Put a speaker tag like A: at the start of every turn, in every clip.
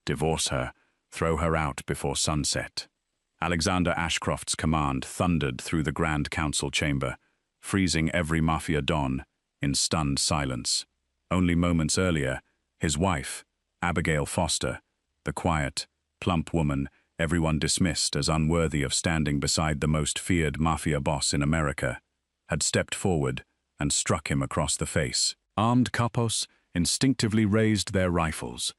A: divorce her, throw her out before sunset. Alexander Ashcroft's command thundered through the Grand Council chamber, freezing every Mafia Don in stunned silence. Only moments earlier, his wife, Abigail Foster, the quiet, plump woman everyone dismissed as unworthy of standing beside the most feared Mafia boss in America, had stepped forward and struck him across the face. Armed capos instinctively raised their rifles.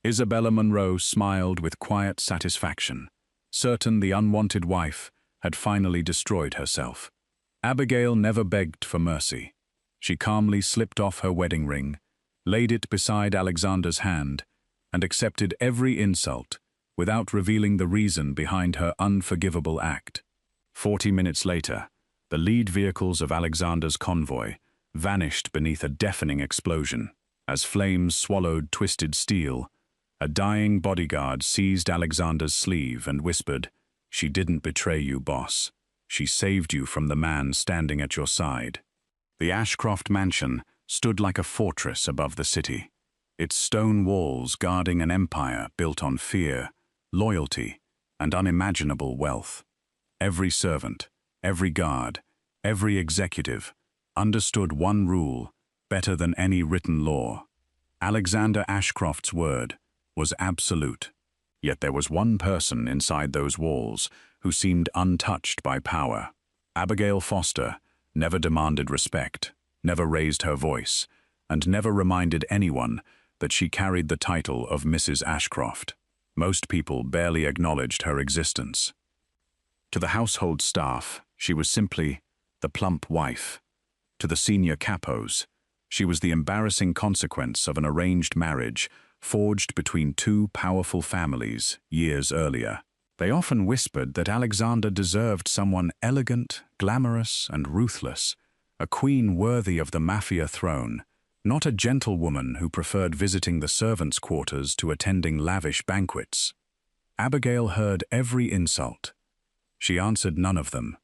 A: Isabella Monroe smiled with quiet satisfaction, certain the unwanted wife had finally destroyed herself. Abigail never begged for mercy. She calmly slipped off her wedding ring, laid it beside Alexander's hand, and accepted every insult without revealing the reason behind her unforgivable act. 40 minutes later, the lead vehicles of Alexander's convoy vanished beneath a deafening explosion. As flames swallowed twisted steel, a dying bodyguard seized Alexander's sleeve and whispered, "She didn't betray you, boss. She saved you from the man standing at your side." The Ashcroft mansion stood like a fortress above the city, its stone walls guarding an empire built on fear, loyalty, and unimaginable wealth. Every servant, every guard, every executive understood one rule better than any written law. Alexander Ashcroft's word was absolute. Yet there was one person inside those walls who seemed untouched by power. Abigail Foster never demanded respect, never raised her voice, and never reminded anyone that she carried the title of Mrs. Ashcroft. Most people barely acknowledged her existence. To the household staff, she was simply the plump wife. To the senior capos, she was the embarrassing consequence of an arranged marriage forged between two powerful families years earlier. They often whispered that Alexander deserved someone elegant, glamorous, and ruthless, a queen worthy of the Mafia throne, not a gentlewoman who preferred visiting the servants' quarters to attending lavish banquets. Abigail heard every insult. She answered none of them.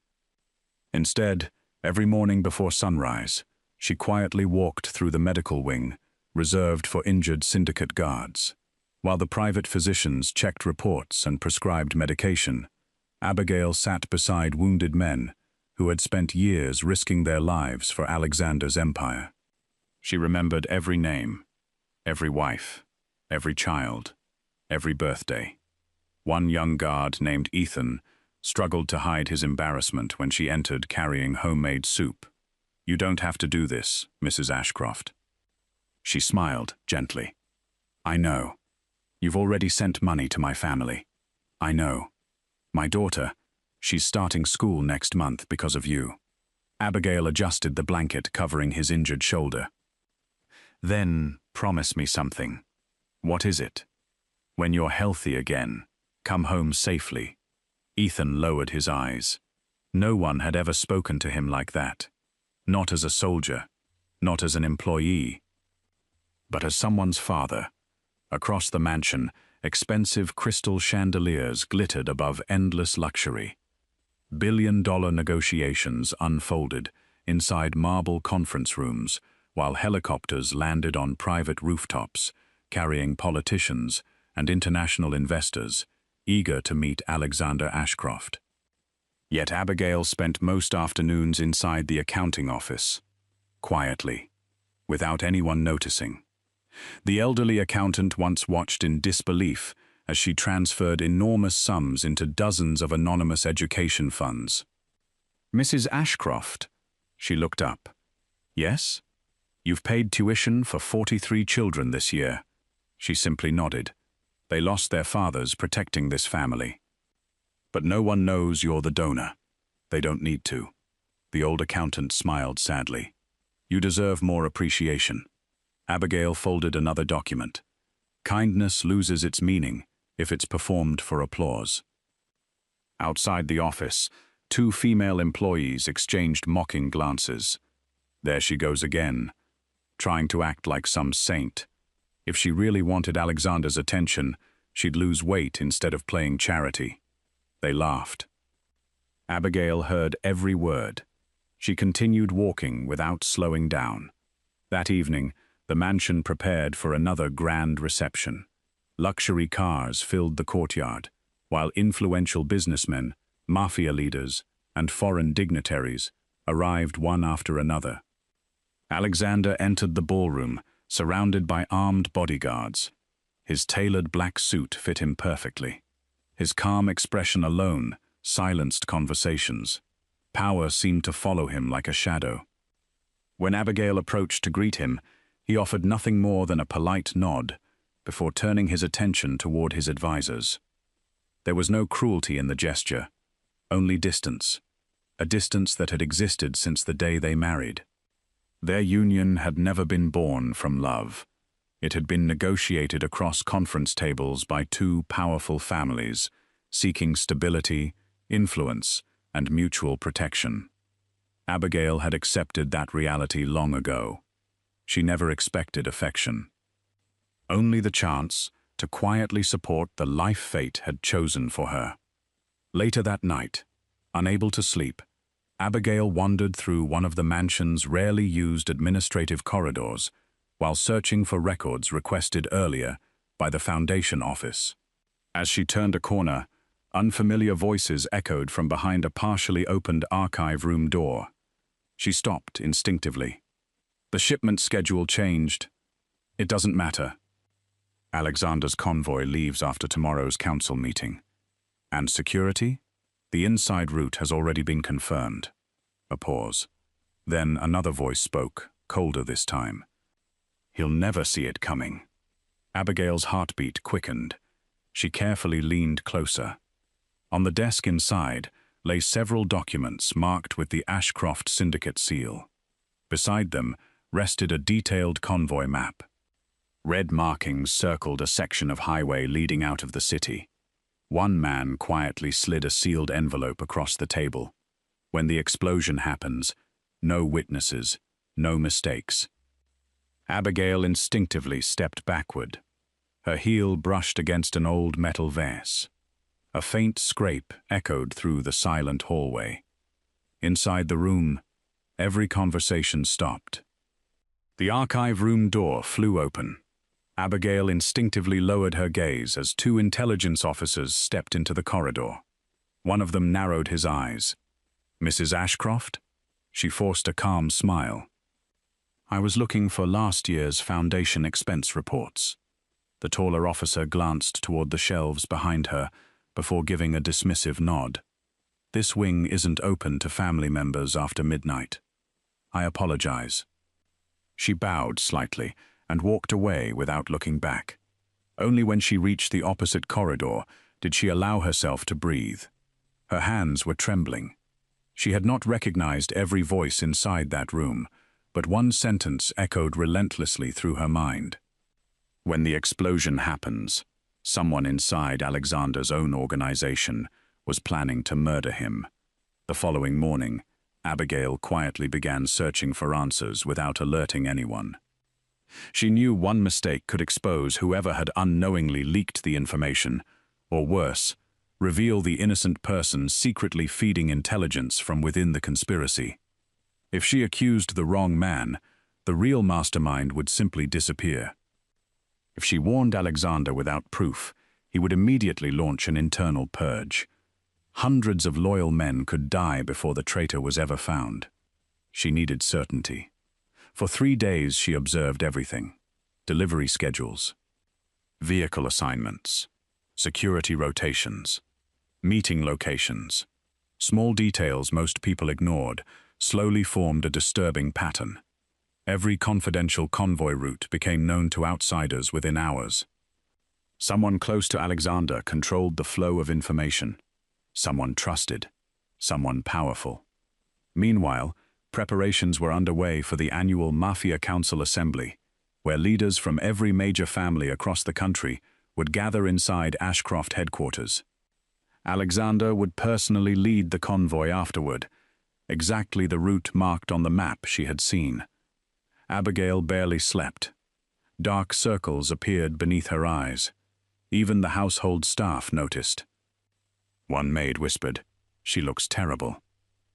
A: Instead, every morning before sunrise, she quietly walked through the medical wing, reserved for injured syndicate guards. While the private physicians checked reports and prescribed medication, Abigail sat beside wounded men who had spent years risking their lives for Alexander's empire. She remembered every name, every wife, every child, every birthday. One young guard named Ethan struggled to hide his embarrassment when she entered carrying homemade soup. "You don't have to do this, Mrs. Ashcroft." She smiled gently. "I know. You've already sent money to my family. I know. My daughter, she's starting school next month because of you." Abigail adjusted the blanket covering his injured shoulder. "Then promise me something. What is it? When you're healthy again, come home safely." Ethan lowered his eyes. No one had ever spoken to him like that. Not as a soldier, not as an employee, but as someone's father. Across the mansion, expensive crystal chandeliers glittered above endless luxury. Billion-dollar negotiations unfolded inside marble conference rooms, while helicopters landed on private rooftops, carrying politicians and international investors eager to meet Alexander Ashcroft. Yet Abigail spent most afternoons inside the accounting office, quietly, without anyone noticing. The elderly accountant once watched in disbelief as she transferred enormous sums into dozens of anonymous education funds. "Mrs. Ashcroft," she looked up. "Yes? You've paid tuition for 43 children this year." She simply nodded. "They lost their fathers protecting this family. But no one knows you're the donor. They don't need to." The old accountant smiled sadly. "You deserve more appreciation." Abigail folded another document. Kindness loses its meaning if it's performed for applause. Outside the office, two female employees exchanged mocking glances. There she goes again, trying to act like some saint. If she really wanted Alexander's attention, she'd lose weight instead of playing charity. They laughed. Abigail heard every word. She continued walking without slowing down. That evening, the mansion prepared for another grand reception. Luxury cars filled the courtyard, while influential businessmen, mafia leaders, and foreign dignitaries arrived one after another. Alexander entered the ballroom, surrounded by armed bodyguards. His tailored black suit fit him perfectly. His calm expression alone silenced conversations. Power seemed to follow him like a shadow. When Abigail approached to greet him, he offered nothing more than a polite nod before turning his attention toward his advisors. There was no cruelty in the gesture, only distance, a distance that had existed since the day they married. Their union had never been born from love. It had been negotiated across conference tables by two powerful families, seeking stability, influence, and mutual protection. Abigail had accepted that reality long ago. She never expected affection. Only the chance to quietly support the life fate had chosen for her. Later that night, unable to sleep, Abigail wandered through one of the mansion's rarely used administrative corridors while searching for records requested earlier by the Foundation office. As she turned a corner, unfamiliar voices echoed from behind a partially opened archive room door. She stopped instinctively. The shipment schedule changed. It doesn't matter. Alexander's convoy leaves after tomorrow's council meeting. And security? The inside route has already been confirmed. A pause. Then another voice spoke, colder this time. He'll never see it coming. Abigail's heartbeat quickened. She carefully leaned closer. On the desk inside lay several documents marked with the Ashcroft Syndicate seal. Beside them rested a detailed convoy map. Red markings circled a section of highway leading out of the city. One man quietly slid a sealed envelope across the table. When the explosion happens, no witnesses, no mistakes. Abigail instinctively stepped backward. Her heel brushed against an old metal vase. A faint scrape echoed through the silent hallway. Inside the room, every conversation stopped. The archive room door flew open. Abigail instinctively lowered her gaze as two intelligence officers stepped into the corridor. One of them narrowed his eyes. "Mrs. Ashcroft?" She forced a calm smile. "I was looking for last year's Foundation expense reports." The taller officer glanced toward the shelves behind her before giving a dismissive nod. "This wing isn't open to family members after midnight. I apologize." She bowed slightly and walked away without looking back. Only when she reached the opposite corridor did she allow herself to breathe. Her hands were trembling. She had not recognized every voice inside that room, but one sentence echoed relentlessly through her mind. When the explosion happens, someone inside Alexander's own organization was planning to murder him. The following morning, Abigail quietly began searching for answers without alerting anyone. She knew one mistake could expose whoever had unknowingly leaked the information, or worse, reveal the innocent person secretly feeding intelligence from within the conspiracy. If she accused the wrong man, the real mastermind would simply disappear. If she warned Alexander without proof, he would immediately launch an internal purge. Hundreds of loyal men could die before the traitor was ever found. She needed certainty. For 3 days she observed everything: delivery schedules, vehicle assignments, security rotations, meeting locations. Small details most people ignored slowly formed a disturbing pattern. Every confidential convoy route became known to outsiders within hours. Someone close to Alexander controlled the flow of information. Someone trusted. Someone powerful. Meanwhile, preparations were underway for the annual Mafia Council Assembly, where leaders from every major family across the country would gather inside Ashcroft headquarters. Alexander would personally lead the convoy afterward, exactly the route marked on the map she had seen. Abigail barely slept. Dark circles appeared beneath her eyes. Even the household staff noticed. One maid whispered, "She looks terrible."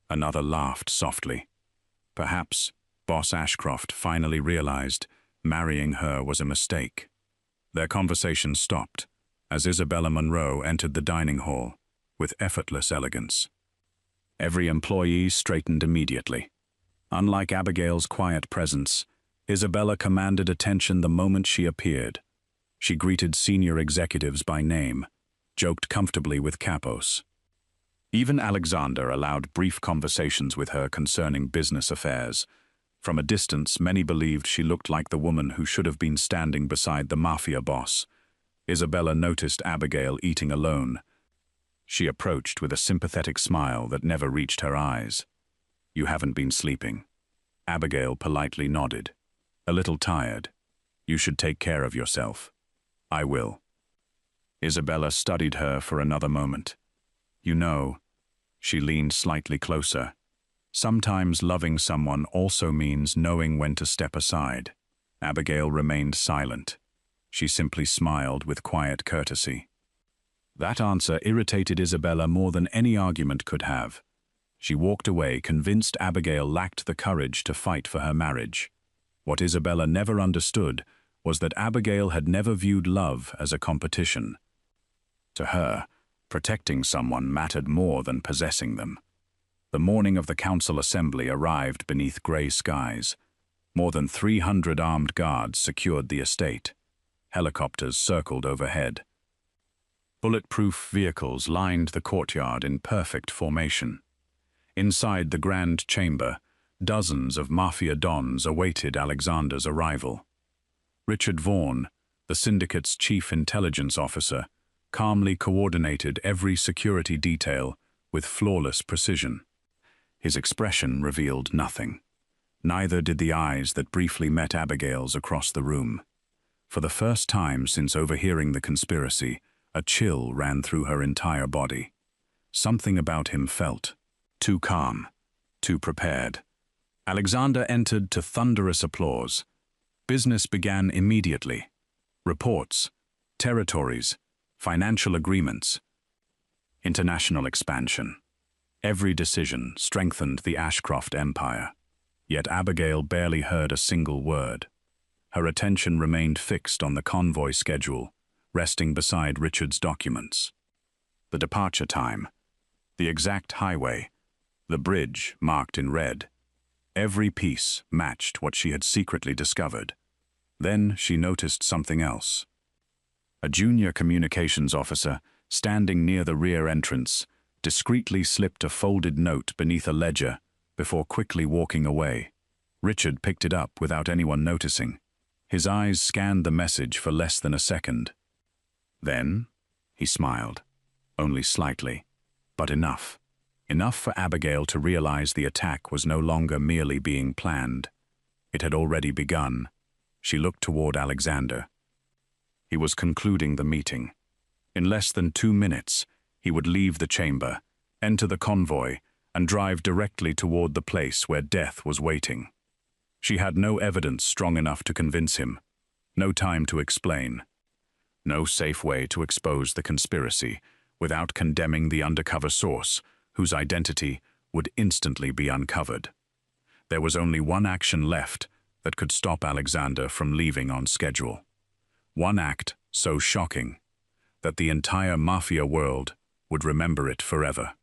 A: Another laughed softly. Perhaps Boss Ashcroft finally realized marrying her was a mistake. Their conversation stopped as Isabella Monroe entered the dining hall with effortless elegance. Every employee straightened immediately. Unlike Abigail's quiet presence, Isabella commanded attention the moment she appeared. She greeted senior executives by name, joked comfortably with capos. Even Alexander allowed brief conversations with her concerning business affairs. From a distance, many believed she looked like the woman who should have been standing beside the Mafia Boss. Isabella noticed Abigail eating alone. She approached with a sympathetic smile that never reached her eyes. "You haven't been sleeping." Abigail politely nodded. "A little tired. You should take care of yourself." "I will." Isabella studied her for another moment. "You know," she leaned slightly closer, "sometimes loving someone also means knowing when to step aside." Abigail remained silent. She simply smiled with quiet courtesy. That answer irritated Isabella more than any argument could have. She walked away, convinced Abigail lacked the courage to fight for her marriage. What Isabella never understood was that Abigail had never viewed love as a competition. To her, protecting someone mattered more than possessing them. The morning of the council assembly arrived beneath grey skies. More than 300 armed guards secured the estate. Helicopters circled overhead. Bulletproof vehicles lined the courtyard in perfect formation. Inside the grand chamber, dozens of mafia dons awaited Alexander's arrival. Richard Vaughan, the syndicate's chief intelligence officer, calmly coordinated every security detail with flawless precision. His expression revealed nothing. Neither did the eyes that briefly met Abigail's across the room. For the first time since overhearing the conspiracy, a chill ran through her entire body. Something about him felt too calm, too prepared. Alexander entered to thunderous applause. Business began immediately. Reports, territories, financial agreements, international expansion. Every decision strengthened the Ashcroft empire. Yet Abigail barely heard a single word. Her attention remained fixed on the convoy schedule, resting beside Richard's documents. The departure time, the exact highway, the bridge marked in red. Every piece matched what she had secretly discovered. Then she noticed something else. A junior communications officer, standing near the rear entrance, discreetly slipped a folded note beneath a ledger before quickly walking away. Richard picked it up without anyone noticing. His eyes scanned the message for less than a second. Then, he smiled, only slightly, but enough. Enough for Abigail to realize the attack was no longer merely being planned. It had already begun. She looked toward Alexander. He was concluding the meeting. In less than 2 minutes, he would leave the chamber, enter the convoy, and drive directly toward the place where death was waiting. She had no evidence strong enough to convince him, no time to explain, no safe way to expose the conspiracy without condemning the undercover source, whose identity would instantly be uncovered. There was only one action left that could stop Alexander from leaving on schedule. One act so shocking that the entire mafia world would remember it forever.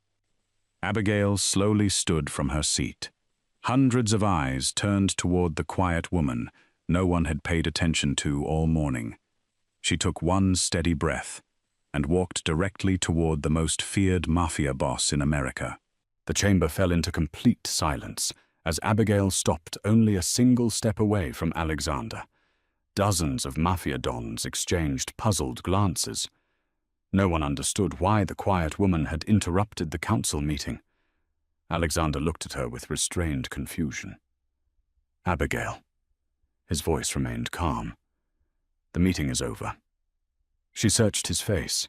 A: Abigail slowly stood from her seat. Hundreds of eyes turned toward the quiet woman no one had paid attention to all morning. She took one steady breath and walked directly toward the most feared mafia boss in America. The chamber fell into complete silence as Abigail stopped only a single step away from Alexander. Dozens of mafia dons exchanged puzzled glances. No one understood why the quiet woman had interrupted the council meeting. Alexander looked at her with restrained confusion. "Abigail." His voice remained calm. "The meeting is over." She searched his face,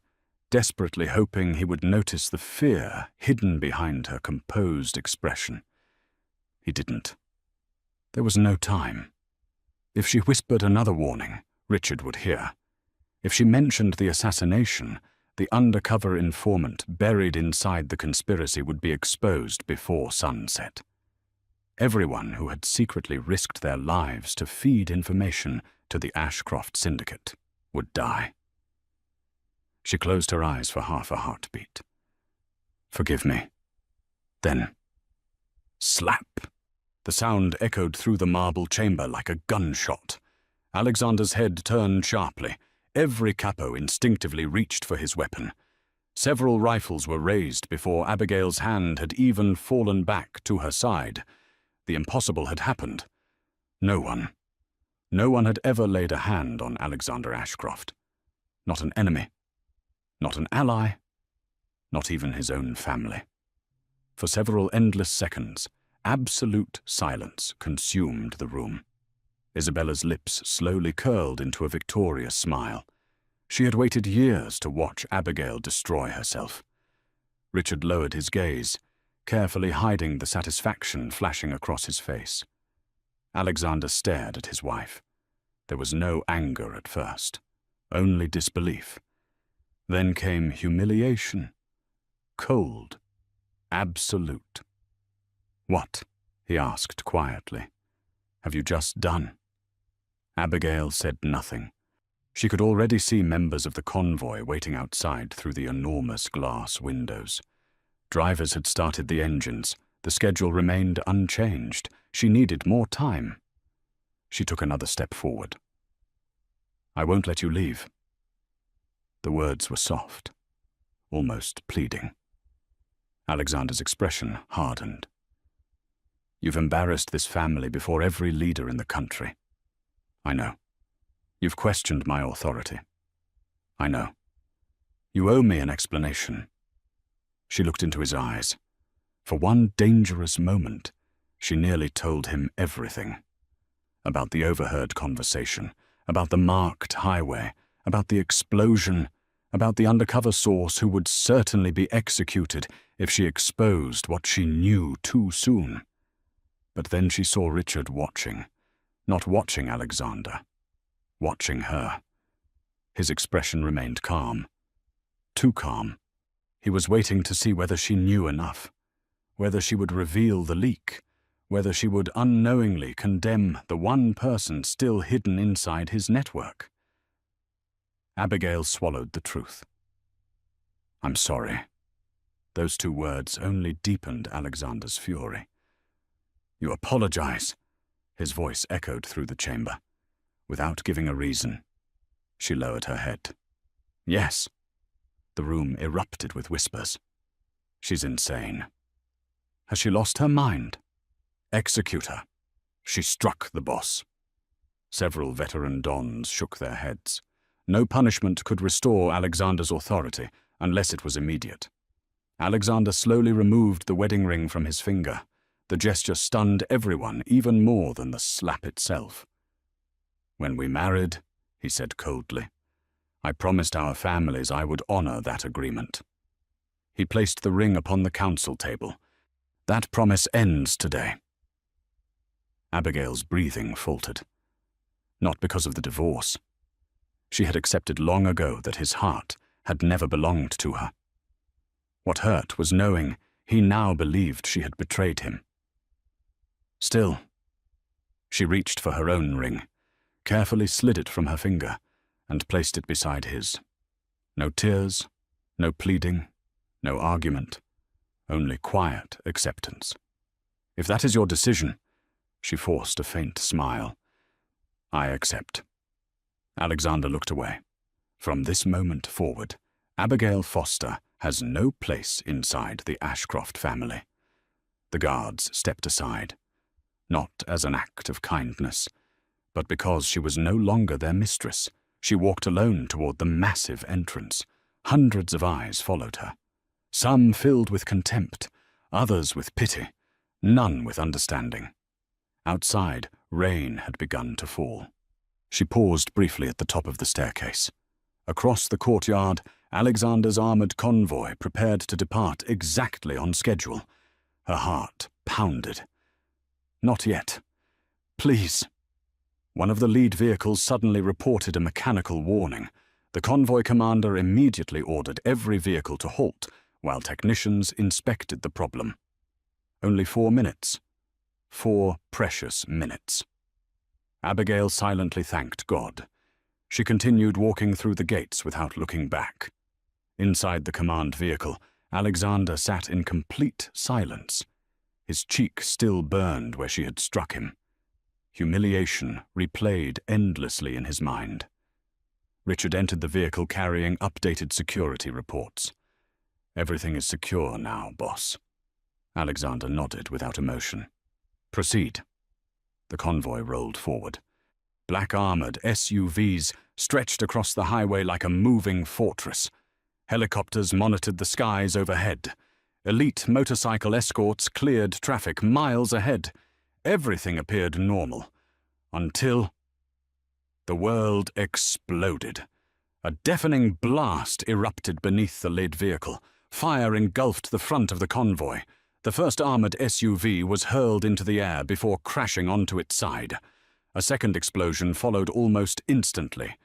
A: desperately hoping he would notice the fear hidden behind her composed expression. He didn't. There was no time. If she whispered another warning, Richard would hear. If she mentioned the assassination, the undercover informant buried inside the conspiracy would be exposed before sunset. Everyone who had secretly risked their lives to feed information to the Ashcroft Syndicate would die. She closed her eyes for half a heartbeat. "Forgive me." Then, slap! The sound echoed through the marble chamber like a gunshot. Alexander's head turned sharply. Every capo instinctively reached for his weapon. Several rifles were raised before Abigail's hand had even fallen back to her side. The impossible had happened. No one had ever laid a hand on Alexander Ashcroft. Not an enemy, not an ally, not even his own family. For several endless seconds, absolute silence consumed the room. Isabella's lips slowly curled into a victorious smile. She had waited years to watch Abigail destroy herself. Richard lowered his gaze, carefully hiding the satisfaction flashing across his face. Alexander stared at his wife. There was no anger at first, only disbelief. Then came humiliation, cold, absolute. "What?" he asked quietly. "Have you just done?" Abigail said nothing. She could already see members of the convoy waiting outside through the enormous glass windows. Drivers had started the engines. The schedule remained unchanged. She needed more time. She took another step forward. "I won't let you leave." The words were soft, almost pleading. Alexander's expression hardened. "You've embarrassed this family before every leader in the country. I know. You've questioned my authority. I know. You owe me an explanation." She looked into his eyes. For one dangerous moment, she nearly told him everything. About the overheard conversation, about the marked highway, about the explosion, about the undercover source who would certainly be executed if she exposed what she knew too soon. But then she saw Richard watching, not watching Alexander, watching her. His expression remained calm. Too calm. He was waiting to see whether she knew enough, whether she would reveal the leak, whether she would unknowingly condemn the one person still hidden inside his network. Abigail swallowed the truth. "I'm sorry." Those two words only deepened Alexander's fury. "You apologize," his voice echoed through the chamber. Without giving a reason, she lowered her head. "Yes." The room erupted with whispers. "She's insane. Has she lost her mind? Execute her." She struck the boss. Several veteran dons shook their heads. No punishment could restore Alexander's authority unless it was immediate. Alexander slowly removed the wedding ring from his finger. The gesture stunned everyone even more than the slap itself. "When we married," he said coldly, "I promised our families I would honor that agreement." He placed the ring upon the council table. "That promise ends today." Abigail's breathing faltered. Not because of the divorce. She had accepted long ago that his heart had never belonged to her. What hurt was knowing he now believed she had betrayed him. Still, she reached for her own ring, carefully slid it from her finger, and placed it beside his. No tears, no pleading, no argument, only quiet acceptance. "If that is your decision," she forced a faint smile, "I accept." Alexander looked away. From this moment forward, Abigail Foster has no place inside the Ashcroft family. The guards stepped aside, not as an act of kindness, but because she was no longer their mistress. She walked alone toward the massive entrance. Hundreds of eyes followed her. Some filled with contempt, others with pity, none with understanding. Outside, rain had begun to fall. She paused briefly at the top of the staircase. Across the courtyard, Alexander's armored convoy prepared to depart exactly on schedule. Her heart pounded. "Not yet. Please." One of the lead vehicles suddenly reported a mechanical warning. The convoy commander immediately ordered every vehicle to halt, while technicians inspected the problem. Only 4 minutes. 4 precious minutes. Abigail silently thanked God. She continued walking through the gates without looking back. Inside the command vehicle, Alexander sat in complete silence. His cheek still burned where she had struck him. Humiliation replayed endlessly in his mind. Richard entered the vehicle carrying updated security reports. "Everything is secure now, boss." Alexander nodded without emotion. "Proceed." The convoy rolled forward. Black-armored SUVs stretched across the highway like a moving fortress. Helicopters monitored the skies overhead. Elite motorcycle escorts cleared traffic miles ahead. Everything appeared normal. Until the world exploded. A deafening blast erupted beneath the lead vehicle. Fire engulfed the front of the convoy. The first armored SUV was hurled into the air before crashing onto its side. A second explosion followed almost instantly.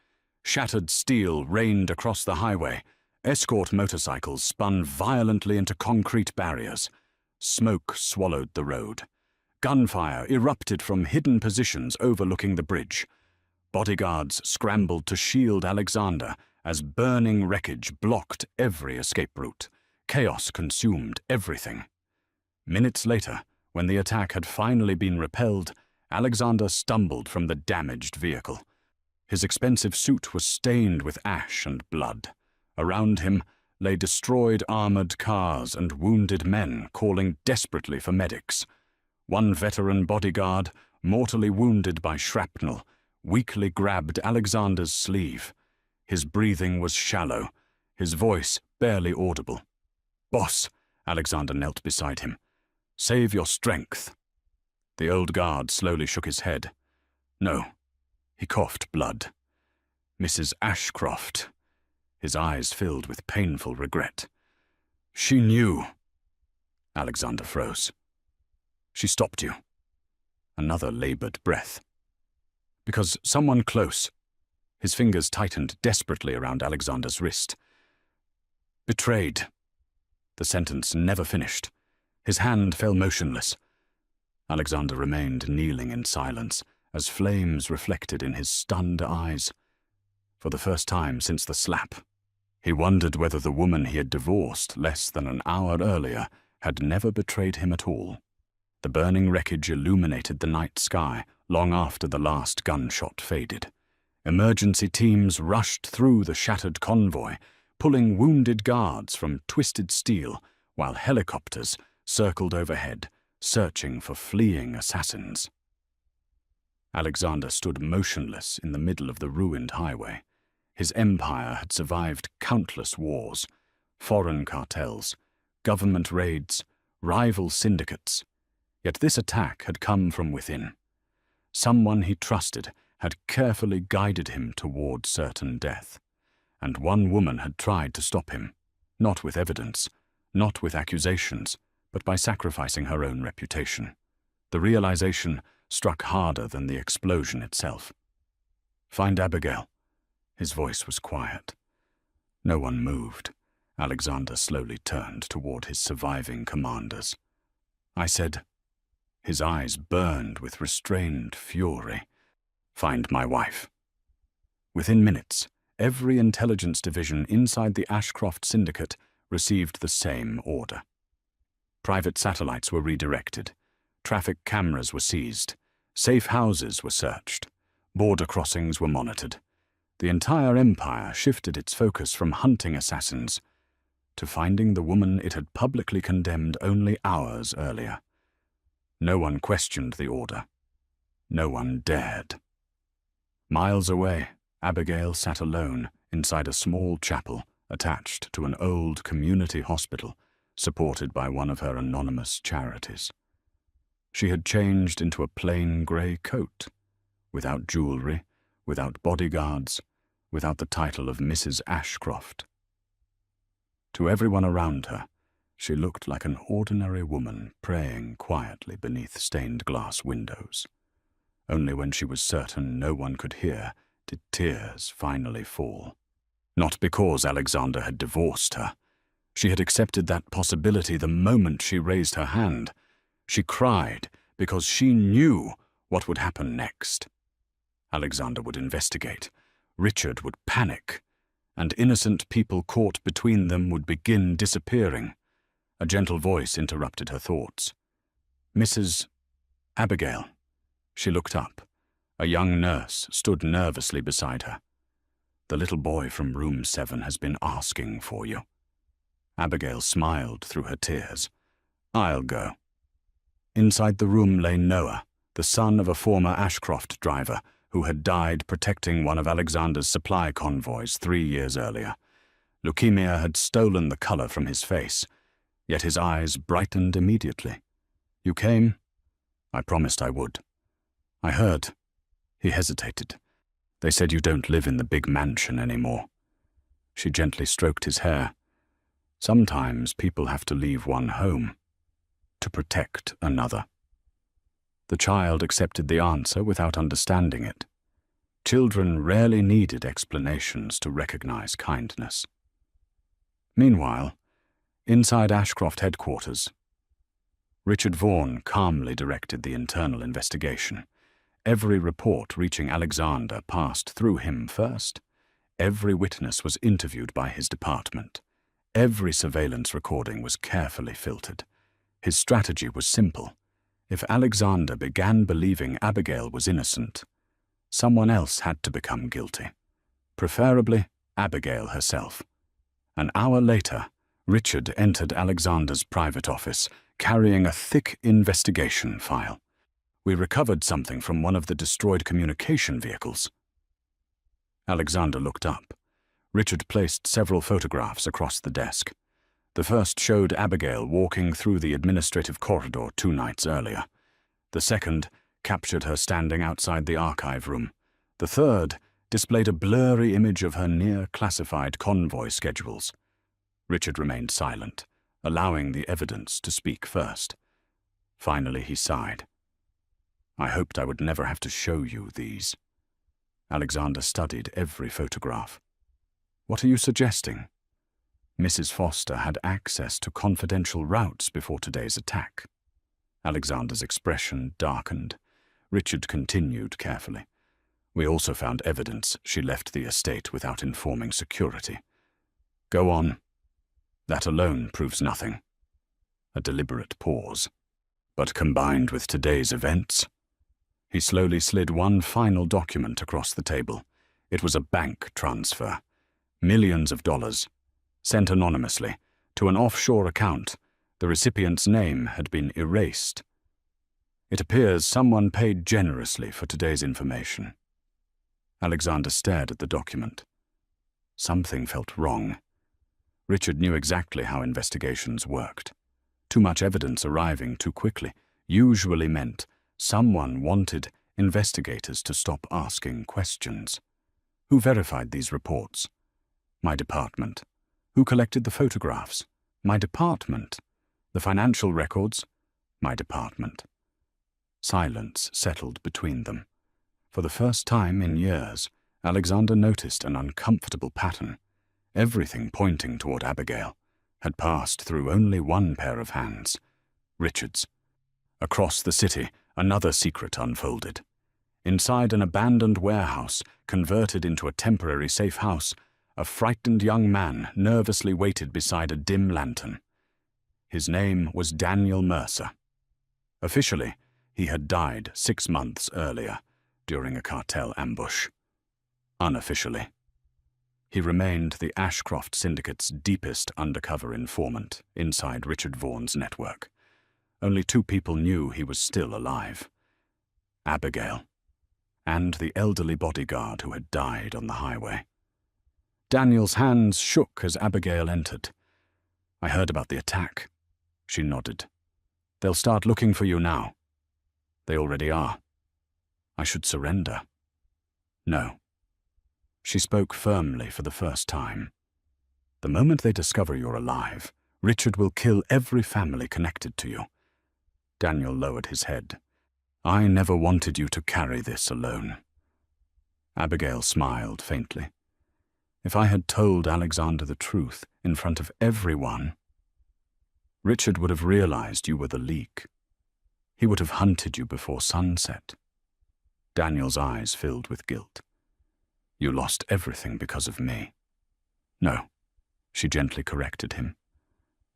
A: Shattered steel rained across the highway. Escort motorcycles spun violently into concrete barriers. Smoke swallowed the road. Gunfire erupted from hidden positions overlooking the bridge. Bodyguards scrambled to shield Alexander as burning wreckage blocked every escape route. Chaos consumed everything. Minutes later, when the attack had finally been repelled, Alexander stumbled from the damaged vehicle. His expensive suit was stained with ash and blood. Around him lay destroyed armored cars and wounded men calling desperately for medics. One veteran bodyguard, mortally wounded by shrapnel, weakly grabbed Alexander's sleeve. His breathing was shallow, his voice barely audible. "Boss," Alexander knelt beside him. "Save your strength." The old guard slowly shook his head. "No." He coughed blood. "Mrs. Ashcroft." His eyes filled with painful regret. "She knew." Alexander froze. "She stopped you." Another labored breath. "Because someone close." His fingers tightened desperately around Alexander's wrist. "Betrayed." The sentence never finished. His hand fell motionless. Alexander remained kneeling in silence as flames reflected in his stunned eyes. For the first time since the slap, he wondered whether the woman he had divorced less than an hour earlier had never betrayed him at all. The burning wreckage illuminated the night sky long after the last gunshot faded. Emergency teams rushed through the shattered convoy, pulling wounded guards from twisted steel, while helicopters circled overhead, searching for fleeing assassins. Alexander stood motionless in the middle of the ruined highway. His empire had survived countless wars, foreign cartels, government raids, rival syndicates. Yet this attack had come from within. Someone he trusted had carefully guided him toward certain death. And one woman had tried to stop him, not with evidence, not with accusations, but by sacrificing her own reputation. The realization struck harder than the explosion itself. "Find Abigail." His voice was quiet. No one moved. Alexander slowly turned toward his surviving commanders. "I said." His eyes burned with restrained fury. "Find my wife." Within minutes, every intelligence division inside the Ashcroft Syndicate received the same order. Private satellites were redirected. Traffic cameras were seized. Safe houses were searched. Border crossings were monitored. The entire empire shifted its focus from hunting assassins to finding the woman it had publicly condemned only hours earlier. No one questioned the order. No one dared. Miles away, Abigail sat alone inside a small chapel attached to an old community hospital supported by one of her anonymous charities. She had changed into a plain grey coat, without jewelry, without bodyguards, without the title of Mrs. Ashcroft. To everyone around her, she looked like an ordinary woman praying quietly beneath stained glass windows. Only when she was certain no one could hear did tears finally fall. Not because Alexander had divorced her. She had accepted that possibility the moment she raised her hand. She cried because she knew what would happen next. Alexander would investigate, Richard would panic, and innocent people caught between them would begin disappearing. A gentle voice interrupted her thoughts. "Mrs. Abigail." She looked up. A young nurse stood nervously beside her. "The little boy from room 7 has been asking for you." Abigail smiled through her tears. "I'll go." Inside the room lay Noah, the son of a former Ashcroft driver who had died protecting one of Alexander's supply convoys 3 years earlier. Leukemia had stolen the color from his face, yet his eyes brightened immediately. "You came?" "I promised I would." "I heard." He hesitated. "They said you don't live in the big mansion anymore." She gently stroked his hair. "Sometimes people have to leave one home to protect another." The child accepted the answer without understanding it. Children rarely needed explanations to recognize kindness. Meanwhile, inside Ashcroft headquarters, Richard Vaughan calmly directed the internal investigation. Every report reaching Alexander passed through him first. Every witness was interviewed by his department. Every surveillance recording was carefully filtered. His strategy was simple. If Alexander began believing Abigail was innocent, someone else had to become guilty, preferably Abigail herself. An hour later, Richard entered Alexander's private office, carrying a thick investigation file. "We recovered something from one of the destroyed communication vehicles." Alexander looked up. Richard placed several photographs across the desk. The first showed Abigail walking through the administrative corridor 2 nights earlier. The second captured her standing outside the archive room. The third displayed a blurry image of her near-classified convoy schedules. Richard remained silent, allowing the evidence to speak first. Finally, he sighed. "I hoped I would never have to show you these." Alexander studied every photograph. "What are you suggesting?" "Mrs. Foster had access to confidential routes before today's attack." Alexander's expression darkened. Richard continued carefully. "We also found evidence she left the estate without informing security." "Go on." "That alone proves nothing." A deliberate pause. "But combined with today's events..." He slowly slid one final document across the table. It was a bank transfer. Millions of dollars, sent anonymously, to an offshore account. The recipient's name had been erased. It appears someone paid generously for today's information. Alexander stared at the document. Something felt wrong. Richard knew exactly how investigations worked. Too much evidence arriving too quickly usually meant someone wanted investigators to stop asking questions. Who verified these reports? My department. Who collected the photographs? My department. The financial records? My department. Silence settled between them. For the first time in years, Alexander noticed an uncomfortable pattern. Everything pointing toward Abigail had passed through only one pair of hands, Richard's. Across the city, another secret unfolded. Inside an abandoned warehouse, converted into a temporary safe house, a frightened young man nervously waited beside a dim lantern. His name was Daniel Mercer. Officially, he had died 6 months earlier, during a cartel ambush. Unofficially, he remained the Ashcroft Syndicate's deepest undercover informant inside Richard Vaughan's network. Only 2 people knew he was still alive: Abigail and the elderly bodyguard who had died on the highway. Daniel's hands shook as Abigail entered. "I heard about the attack." She nodded. "They'll start looking for you now." "They already are." "I should surrender." "No." She spoke firmly for the first time. "The moment they discover you're alive, Richard will kill every family connected to you." Daniel lowered his head. "I never wanted you to carry this alone." Abigail smiled faintly. "If I had told Alexander the truth in front of everyone, Richard would have realized you were the leak. He would have hunted you before sunset." Daniel's eyes filled with guilt.
B: You lost everything because of me. No, she gently corrected him.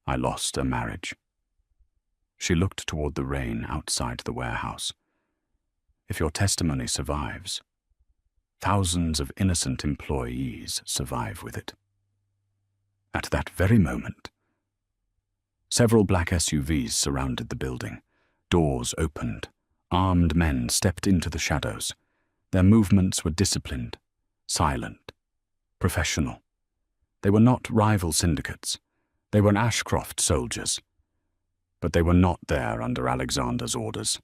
B: I lost a marriage. She looked toward the rain outside the warehouse. If your testimony survives, thousands of innocent employees survive with it. At that very moment, several black SUVs surrounded the building. Doors opened. Armed men stepped into the shadows. Their movements were disciplined, silent, professional. They were not rival syndicates. They were Ashcroft soldiers. But they were not there under Alexander's orders.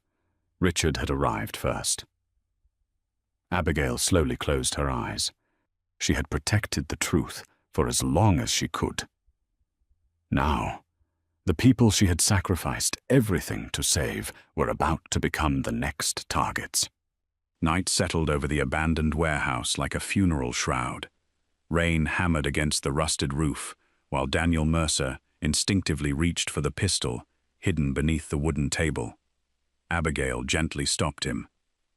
B: Richard had arrived first. Abigail slowly closed her eyes. She had protected the truth for as long as she could. Now, the people she had sacrificed everything to save were about to become the next targets.
A: Night settled over the abandoned warehouse like a funeral shroud. Rain hammered against the rusted roof, while Daniel Mercer instinctively reached for the pistol hidden beneath the wooden table. Abigail gently stopped him.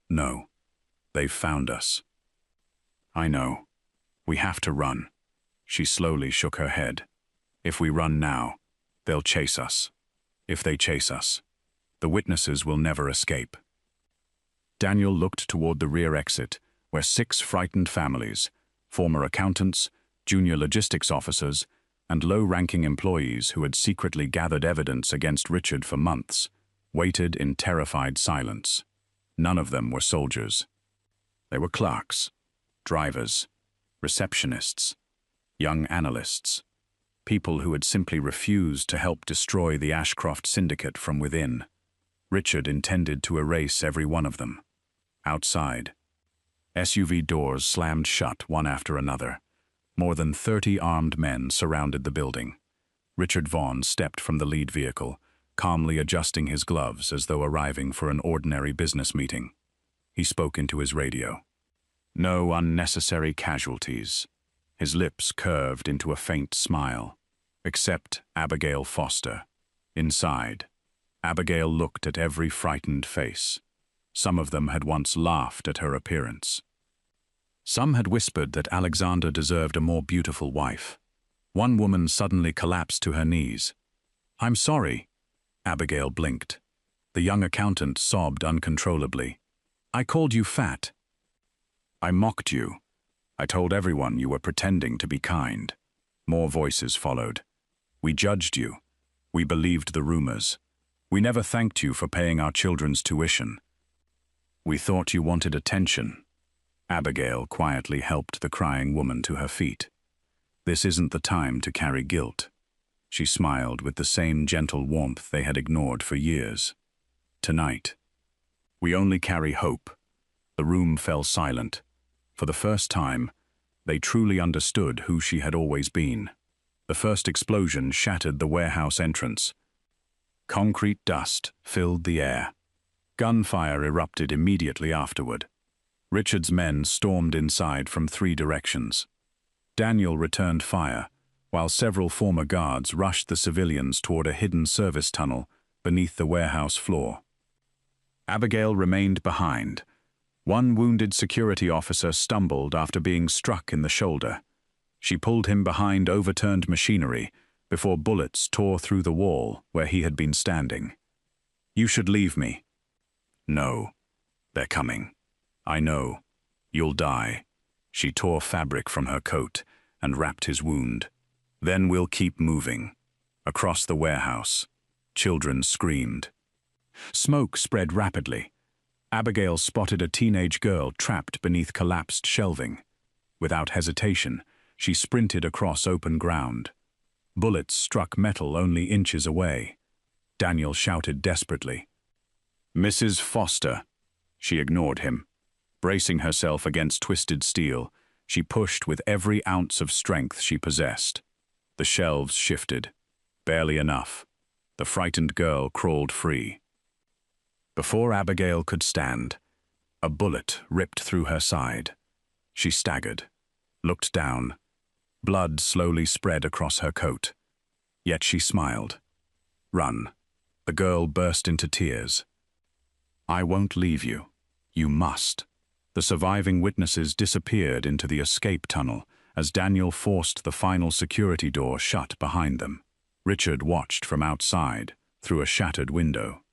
A: No, they've found us. I know. We have to run. She slowly shook her head. If we run now, they'll chase us. If they chase us, the witnesses will never escape. Daniel looked toward the rear exit, where 6 frightened families, former accountants, junior logistics officers, and low-ranking employees who had secretly gathered evidence against Richard for months, waited in terrified silence. None of them were soldiers. They were clerks, drivers, receptionists, young analysts, people who had simply refused to help destroy the Ashcroft syndicate from within. Richard intended to erase every one of them. Outside, SUV doors slammed shut one after another. More than 30 armed men surrounded the building. Richard Vaughn stepped from the lead vehicle, calmly adjusting his gloves as though arriving for an ordinary business meeting. He spoke into his radio. No unnecessary casualties. His lips curved into a faint smile. Except Abigail Foster. Inside, Abigail looked at every frightened face. Some of them had once laughed at her appearance. Some had whispered that Alexander deserved a more beautiful wife. One woman suddenly collapsed to her knees. "I'm sorry." Abigail blinked. The young accountant sobbed uncontrollably. "I called you fat. I mocked you. I told everyone you were pretending to be kind." More voices followed. "We judged you. We believed the rumors. We never thanked you for paying our children's tuition. We thought you wanted attention." Abigail quietly helped the crying woman to her feet. "This isn't the time to carry guilt." She smiled with the same gentle warmth they had ignored for years. "Tonight, we only carry hope." The room fell silent. For the first time, they truly understood who she had always been. The first explosion shattered the warehouse entrance. Concrete dust filled the air. Gunfire erupted immediately afterward. Richard's men stormed inside from 3 directions. Daniel returned fire, while several former guards rushed the civilians toward a hidden service tunnel beneath the warehouse floor. Abigail remained behind. One wounded security officer stumbled after being struck in the shoulder. She pulled him behind overturned machinery before bullets tore through the wall where he had been standing. "You should leave me." "No, they're coming. I know. You'll die." She tore fabric from her coat and wrapped his wound. "Then we'll keep moving." Across the warehouse, children screamed. Smoke spread rapidly. Abigail spotted a teenage girl trapped beneath collapsed shelving. Without hesitation, she sprinted across open ground. Bullets struck metal only inches away. Daniel shouted desperately. "Mrs. Foster." She ignored him. Bracing herself against twisted steel, she pushed with every ounce of strength she possessed. The shelves shifted. Barely enough. The frightened girl crawled free. Before Abigail could stand, a bullet ripped through her side. She staggered, looked down. Blood slowly spread across her coat. Yet she smiled. "Run." The girl burst into tears. "I won't leave you. You must." The surviving witnesses disappeared into the escape tunnel as Daniel forced the final security door shut behind them. Richard watched from outside, through a shattered window.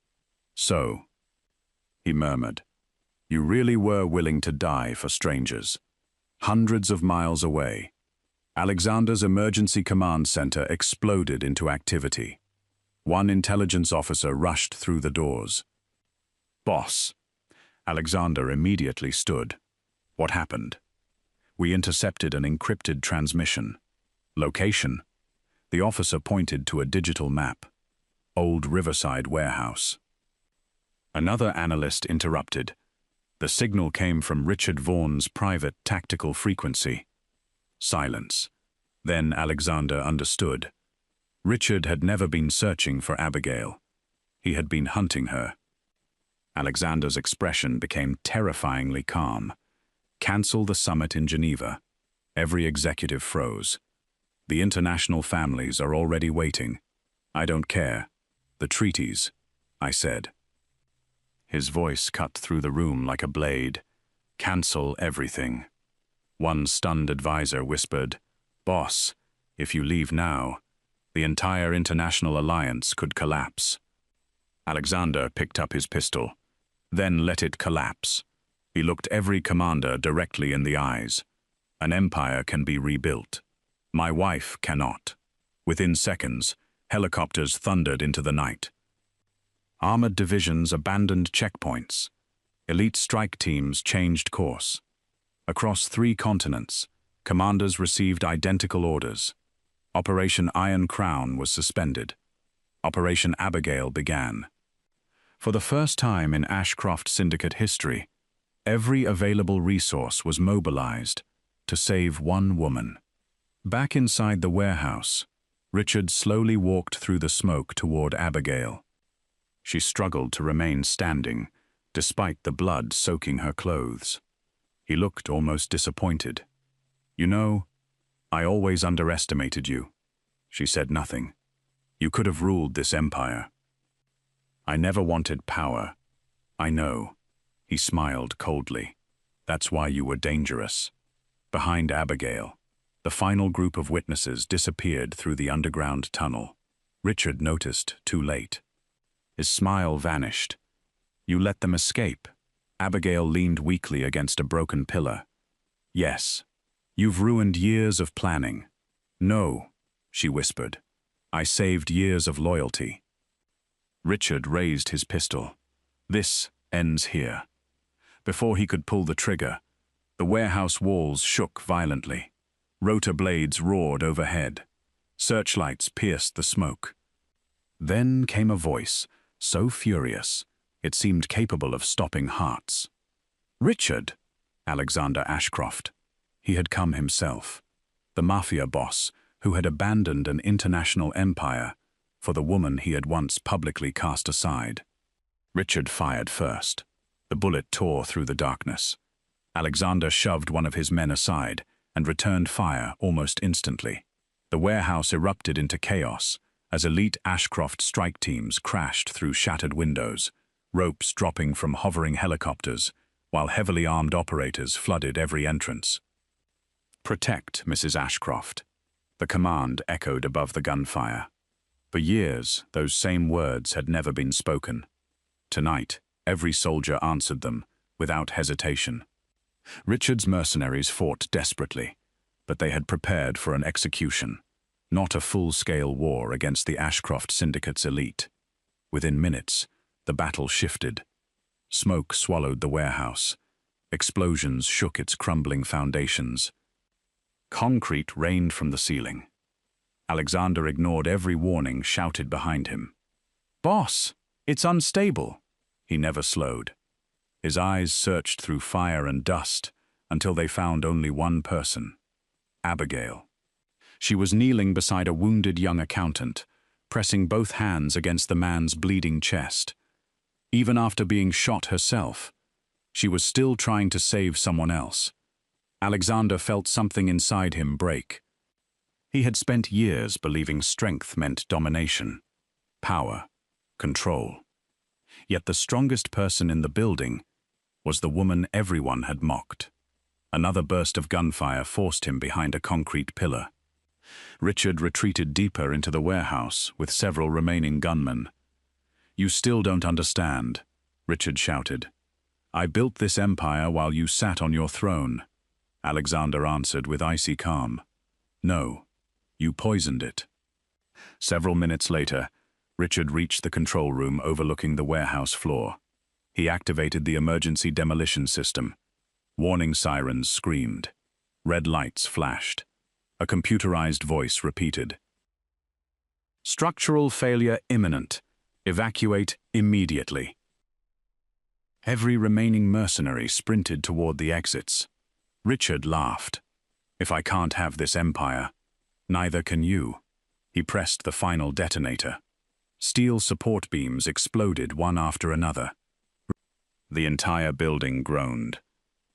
A: "So," he murmured, "you really were willing to die for strangers." Hundreds of miles away, Alexander's emergency command center exploded into activity. One intelligence officer rushed through the doors. "Boss." Alexander immediately stood. "What happened?" "We intercepted an encrypted transmission." "Location?" The officer pointed to a digital map. "Old Riverside warehouse." Another analyst interrupted. "The signal came from Richard Vaughan's private tactical frequency." Silence. Then Alexander understood. Richard had never been searching for Abigail. He had been hunting her. Alexander's expression became terrifyingly calm. "Cancel the summit in Geneva." Every executive froze. "The international families are already waiting." "I don't care. The treaties," I said. His voice cut through the room like a blade. "Cancel everything." One stunned advisor whispered, "Boss, if you leave now, the entire international alliance could collapse." Alexander picked up his pistol, then let it collapse. He looked every commander directly in the eyes. "An empire can be rebuilt. My wife cannot." Within seconds, helicopters thundered into the night. Armored divisions abandoned checkpoints. Elite strike teams changed course. Across 3 continents, commanders received identical orders. Operation Iron Crown was suspended. Operation Abigail began. For the first time in Ashcroft Syndicate history, every available resource was mobilized to save one woman. Back inside the warehouse, Richard slowly walked through the smoke toward Abigail. She struggled to remain standing, despite the blood soaking her clothes. He looked almost disappointed. "You know, I always underestimated you." She said nothing. "You could have ruled this empire." "I never wanted power." "I know." He smiled coldly. "That's why you were dangerous." Behind Abigail, the final group of witnesses disappeared through the underground tunnel. Richard noticed too late. His smile vanished. "You let them escape." Abigail leaned weakly against a broken pillar. "Yes. You've ruined years of planning." "No," she whispered. "I saved years of loyalty." Richard raised his pistol. "This ends here." Before he could pull the trigger, the warehouse walls shook violently. Rotor blades roared overhead. Searchlights pierced the smoke. Then came a voice, so furious, it seemed capable of stopping hearts. "Richard!" Alexander Ashcroft. He had come himself. The Mafia Boss, who had abandoned an international empire for the woman he had once publicly cast aside. Richard fired first. The bullet tore through the darkness. Alexander shoved one of his men aside and returned fire almost instantly. The warehouse erupted into chaos as elite Ashcroft strike teams crashed through shattered windows, ropes dropping from hovering helicopters, while heavily armed operators flooded every entrance. "Protect, Mrs. Ashcroft." The command echoed above the gunfire. For years, those same words had never been spoken. Tonight, every soldier answered them, without hesitation. Richard's mercenaries fought desperately, but they had prepared for an execution, not a full-scale war against the Ashcroft Syndicate's elite. Within minutes, the battle shifted. Smoke swallowed the warehouse. Explosions shook its crumbling foundations. Concrete rained from the ceiling. Alexander ignored every warning shouted behind him. "Boss, it's unstable." He never slowed. His eyes searched through fire and dust until they found only one person: Abigail. She was kneeling beside a wounded young accountant, pressing both hands against the man's bleeding chest. Even after being shot herself, she was still trying to save someone else. Alexander felt something inside him break. He had spent years believing strength meant domination, power, control. Yet the strongest person in the building was the woman everyone had mocked. Another burst of gunfire forced him behind a concrete pillar. Richard retreated deeper into the warehouse with several remaining gunmen. "You still don't understand," Richard shouted. "I built this empire while you sat on your throne." Alexander answered with icy calm. "No, you poisoned it." Several minutes later, Richard reached the control room overlooking the warehouse floor. He activated the emergency demolition system. Warning sirens screamed. Red lights flashed. A computerized voice repeated, "Structural failure imminent. Evacuate immediately." Every remaining mercenary sprinted toward the exits. Richard laughed. "If I can't have this empire, neither can you." He pressed the final detonator. Steel support beams exploded one after another. The entire building groaned.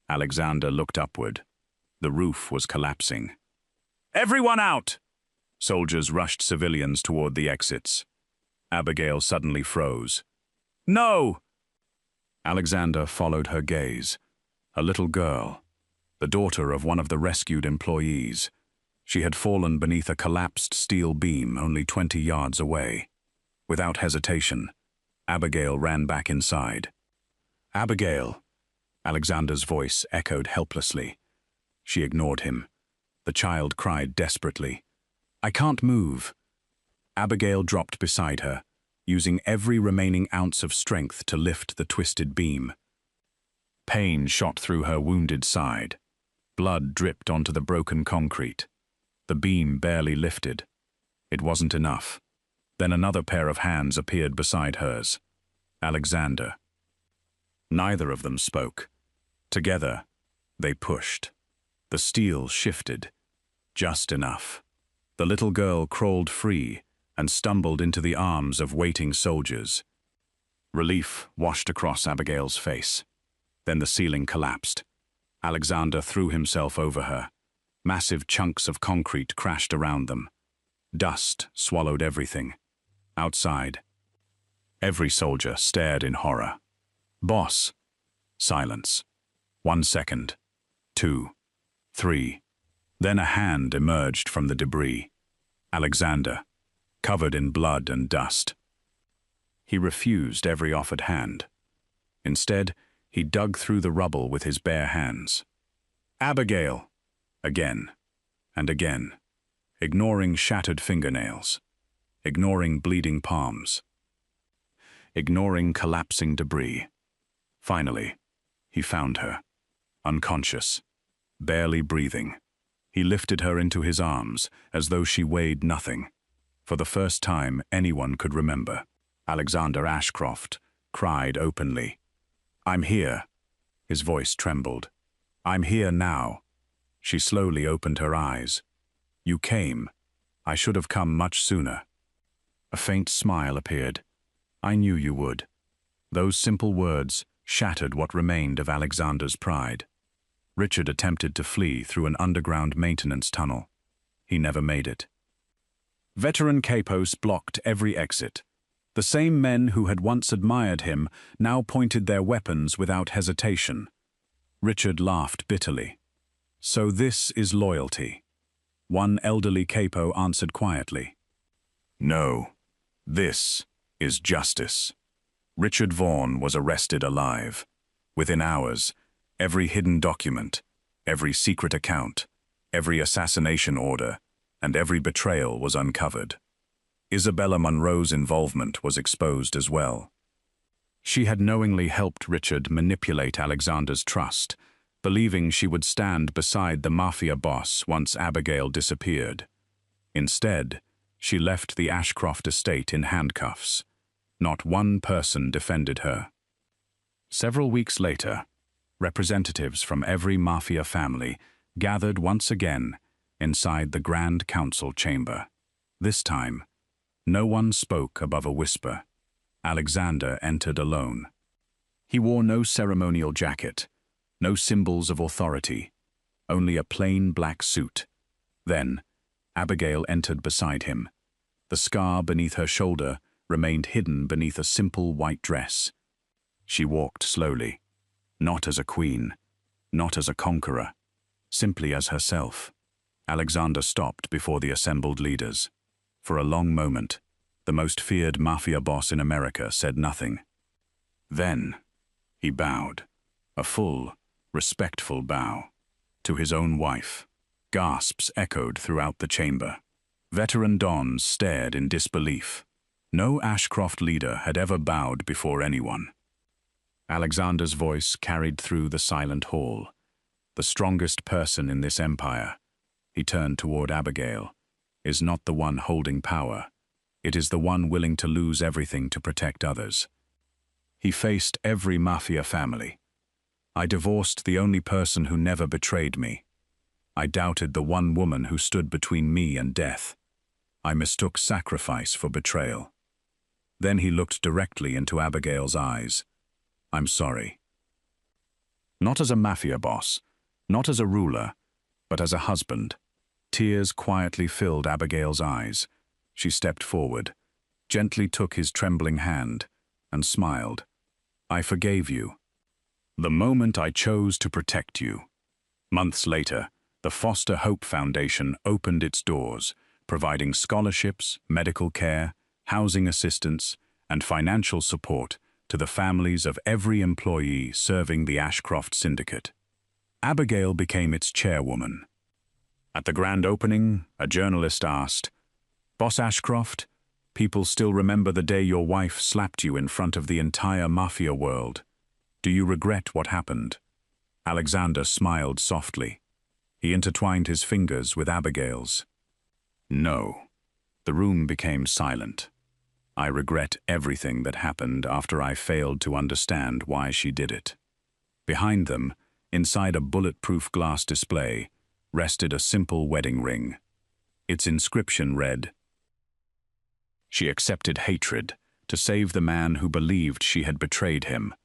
A: Alexander looked upward. The roof was collapsing. "Everyone out!" Soldiers rushed civilians toward the exits. Abigail suddenly froze. "No!" Alexander followed her gaze. A little girl, the daughter of one of the rescued employees. She had fallen beneath a collapsed steel beam only 20 yards away. Without hesitation, Abigail ran back inside. "Abigail!" Alexander's voice echoed helplessly. She ignored him. The child cried desperately, "I can't move." Abigail dropped beside her, using every remaining ounce of strength to lift the twisted beam. Pain shot through her wounded side. Blood dripped onto the broken concrete. The beam barely lifted. It wasn't enough. Then another pair of hands appeared beside hers. Alexander. Neither of them spoke. Together, they pushed. The steel shifted. Just enough. The little girl crawled free and stumbled into the arms of waiting soldiers. Relief washed across Abigail's face. Then the ceiling collapsed. Alexander threw himself over her. Massive chunks of concrete crashed around them. Dust swallowed everything. Outside, every soldier stared in horror. "Boss." Silence. 1 second. 2. 3. Then a hand emerged from the debris. Alexander, covered in blood and dust. He refused every offered hand. Instead, he dug through the rubble with his bare hands. "Abigail!" Again and again, ignoring shattered fingernails, ignoring bleeding palms, ignoring collapsing debris. Finally, he found her, unconscious, barely breathing. He lifted her into his arms as though she weighed nothing. For the first time anyone could remember, Alexander Ashcroft cried openly, "I'm here." His voice trembled. "I'm here now." She slowly opened her eyes. "You came. I should have come much sooner." A faint smile appeared. "I knew you would." Those simple words shattered what remained of Alexander's pride. Richard attempted to flee through an underground maintenance tunnel. He never made it. Veteran capos blocked every exit. The same men who had once admired him now pointed their weapons without hesitation. Richard laughed bitterly. "So this is loyalty." One elderly capo answered quietly. "No, this is justice." Richard Vaughan was arrested alive. Within hours, every hidden document, every secret account, every assassination order, and every betrayal was uncovered. Isabella Munro's involvement was exposed as well. She had knowingly helped Richard manipulate Alexander's trust, believing she would stand beside the Mafia Boss once Abigail disappeared. Instead, she left the Ashcroft estate in handcuffs. Not one person defended her. Several weeks later, representatives from every Mafia family gathered once again inside the Grand Council chamber. This time, no one spoke above a whisper. Alexander entered alone. He wore no ceremonial jacket, no symbols of authority, only a plain black suit. Then, Abigail entered beside him. The scar beneath her shoulder remained hidden beneath a simple white dress. She walked slowly. Not as a queen, not as a conqueror, simply as herself. Alexander stopped before the assembled leaders. For a long moment, the most feared mafia boss in America said nothing. Then, he bowed, a full, respectful bow, to his own wife. Gasps echoed throughout the chamber. Veteran dons stared in disbelief. No Ashcroft leader had ever bowed before anyone. Alexander's voice carried through the silent hall. The strongest person in this empire, he turned toward Abigail, is not the one holding power. It is the one willing to lose everything to protect others. He faced every mafia family. I divorced the only person who never betrayed me. I doubted the one woman who stood between me and death. I mistook sacrifice for betrayal. Then he looked directly into Abigail's eyes. I'm sorry. Not as a mafia boss, not as a ruler, but as a husband. Tears quietly filled Abigail's eyes. She stepped forward, gently took his trembling hand, and smiled. I forgave you. The moment I chose to protect you. Months later, the Foster Hope Foundation opened its doors, providing scholarships, medical care, housing assistance, and financial support to the families of every employee serving the Ashcroft Syndicate. Abigail became its chairwoman. At the grand opening, a journalist asked, "Boss Ashcroft, people still remember the day your wife slapped you in front of the entire mafia world. Do you regret what happened?" Alexander smiled softly. He intertwined his fingers with Abigail's. No. The room became silent. I regret everything that happened after I failed to understand why she did it. Behind them, inside a bulletproof glass display, rested a simple wedding ring. Its inscription read, "She accepted hatred to save the man who believed she had betrayed him."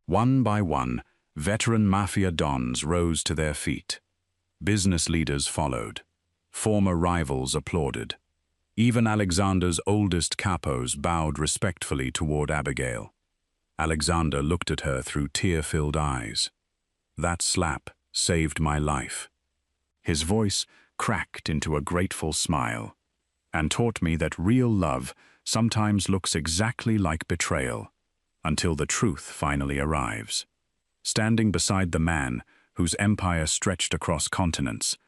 A: One by one, veteran mafia dons rose to their feet. Business leaders followed. Former rivals applauded. Even Alexander's oldest capos bowed respectfully toward Abigail. Alexander looked at her through tear-filled eyes. That slap saved my life. His voice cracked into a grateful smile, and taught me that real love sometimes looks exactly like betrayal, until the truth finally arrives. Standing beside the man whose empire stretched across continents,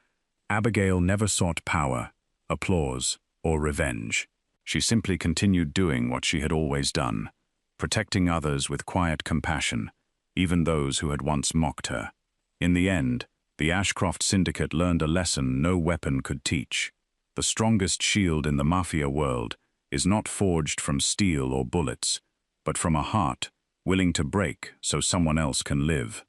A: Abigail never sought power, applause, or revenge. She simply continued doing what she had always done, protecting others with quiet compassion, even those who had once mocked her. In the end, the Ashcroft Syndicate learned a lesson no weapon could teach. The strongest shield in the mafia world is not forged from steel or bullets, but from a heart willing to break so someone else can live.